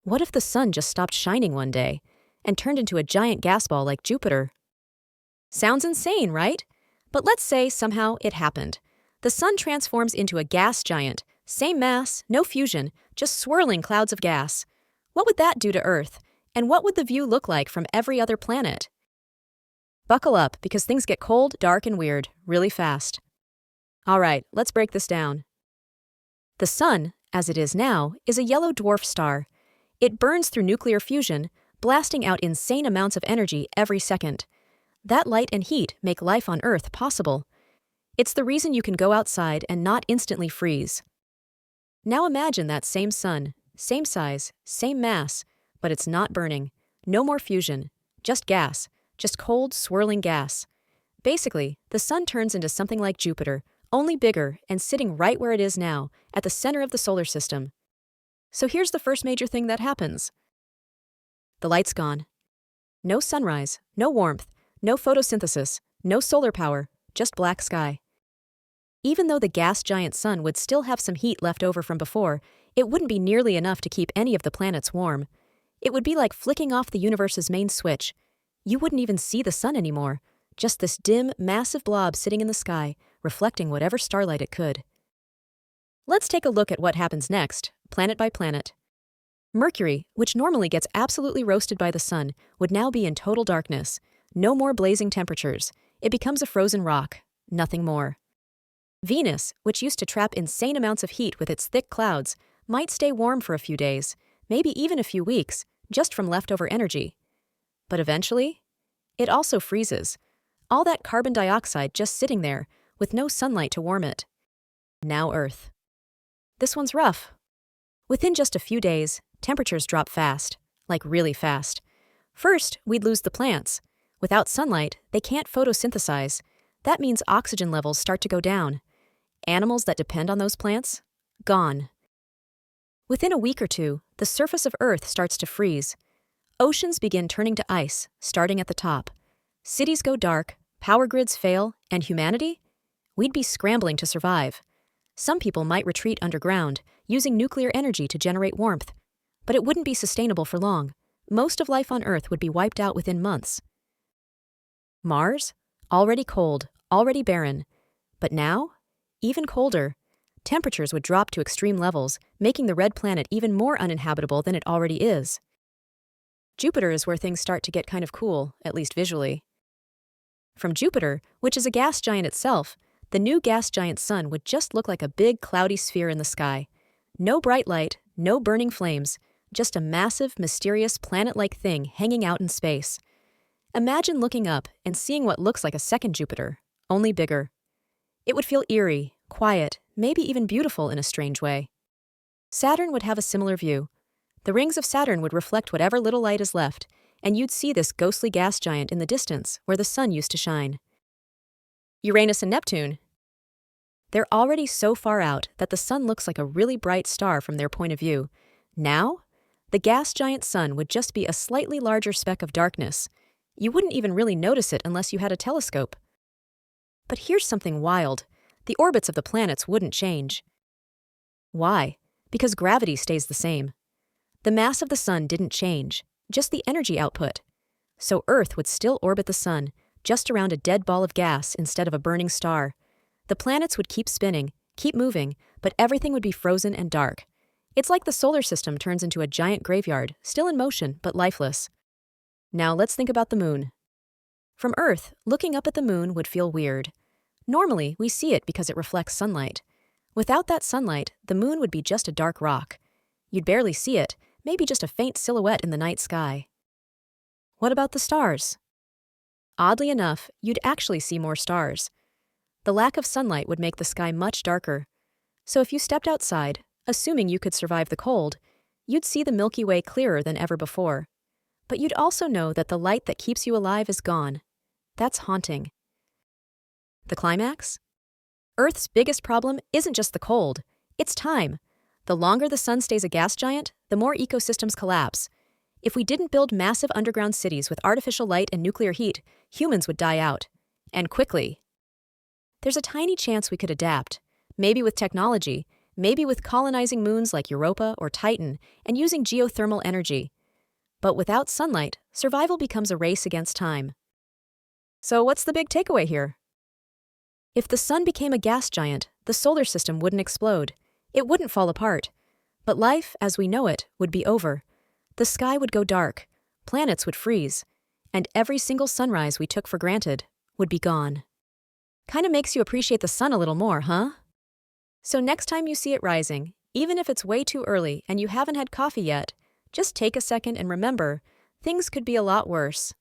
What if the sun just stopped shining one day and turned into a giant gas ball like Jupiter? Sounds insane, right? But let's say somehow it happened. The sun transforms into a gas giant, same mass, no fusion, just swirling clouds of gas. What would that do to Earth? And what would the view look like from every other planet? Buckle up, because things get cold, dark, and weird really fast. All right, let's break this down. The sun, as it is now, is a yellow dwarf star. It burns through nuclear fusion, blasting out insane amounts of energy every second. That light and heat make life on Earth possible. It's the reason you can go outside and not instantly freeze. Now imagine that same sun, same size, same mass, but it's not burning. No more fusion, just gas, just cold, swirling gas. Basically, the sun turns into something like Jupiter, only bigger and sitting right where it is now, at the center of the solar system. So here's the first major thing that happens. The light's gone. No sunrise, no warmth, no photosynthesis, no solar power, just black sky. Even though the gas giant sun would still have some heat left over from before, it wouldn't be nearly enough to keep any of the planets warm. It would be like flicking off the universe's main switch. You wouldn't even see the sun anymore, just this dim, massive blob sitting in the sky, reflecting whatever starlight it could. Let's take a look at what happens next, planet by planet. Mercury, which normally gets absolutely roasted by the sun, would now be in total darkness. No more blazing temperatures. It becomes a frozen rock. Nothing more. Venus, which used to trap insane amounts of heat with its thick clouds, might stay warm for a few days, maybe even a few weeks, just from leftover energy. But eventually, it also freezes. All that carbon dioxide just sitting there, with no sunlight to warm it. Now Earth. This one's rough. Within just a few days, temperatures drop fast, like really fast. First, we'd lose the plants. Without sunlight, they can't photosynthesize. That means oxygen levels start to go down. Animals that depend on those plants? Gone. Within a week or two, the surface of Earth starts to freeze. Oceans begin turning to ice, starting at the top. Cities go dark, power grids fail, and humanity? We'd be scrambling to survive. Some people might retreat underground, using nuclear energy to generate warmth. But it wouldn't be sustainable for long. Most of life on Earth would be wiped out within months. Mars? Already cold, already barren. But now? Even colder. Temperatures would drop to extreme levels, making the red planet even more uninhabitable than it already is. Jupiter is where things start to get kind of cool, at least visually. From Jupiter, which is a gas giant itself, the new gas giant sun would just look like a big cloudy sphere in the sky. No bright light, no burning flames, just a massive, mysterious planet-like thing hanging out in space. Imagine looking up and seeing what looks like a second Jupiter, only bigger. It would feel eerie, quiet, maybe even beautiful in a strange way. Saturn would have a similar view. The rings of Saturn would reflect whatever little light is left, and you'd see this ghostly gas giant in the distance where the sun used to shine. Uranus and Neptune. They're already so far out that the sun looks like a really bright star from their point of view. Now, the gas giant sun would just be a slightly larger speck of darkness. You wouldn't even really notice it unless you had a telescope. But here's something wild. The orbits of the planets wouldn't change. Why? Because gravity stays the same. The mass of the sun didn't change, just the energy output. So Earth would still orbit the sun, just around a dead ball of gas instead of a burning star. The planets would keep spinning, keep moving, but everything would be frozen and dark. It's like the solar system turns into a giant graveyard, still in motion, but lifeless. Now let's think about the moon. From Earth, looking up at the moon would feel weird. Normally, we see it because it reflects sunlight. Without that sunlight, the moon would be just a dark rock. You'd barely see it, maybe just a faint silhouette in the night sky. What about the stars? Oddly enough, you'd actually see more stars. The lack of sunlight would make the sky much darker. So if you stepped outside, assuming you could survive the cold, you'd see the Milky Way clearer than ever before. But you'd also know that the light that keeps you alive is gone. That's haunting. The climax? Earth's biggest problem isn't just the cold, it's time. The longer the sun stays a gas giant, the more ecosystems collapse. If we didn't build massive underground cities with artificial light and nuclear heat, humans would die out. And quickly. There's a tiny chance we could adapt, maybe with technology, maybe with colonizing moons like Europa or Titan and using geothermal energy. But without sunlight, survival becomes a race against time. So what's the big takeaway here? If the sun became a gas giant, the solar system wouldn't explode. It wouldn't fall apart. But life, as we know it, would be over. The sky would go dark, planets would freeze, and every single sunrise we took for granted would be gone. Kinda makes you appreciate the sun a little more, huh? So next time you see it rising, even if it's way too early and you haven't had coffee yet, just take a second and remember, things could be a lot worse.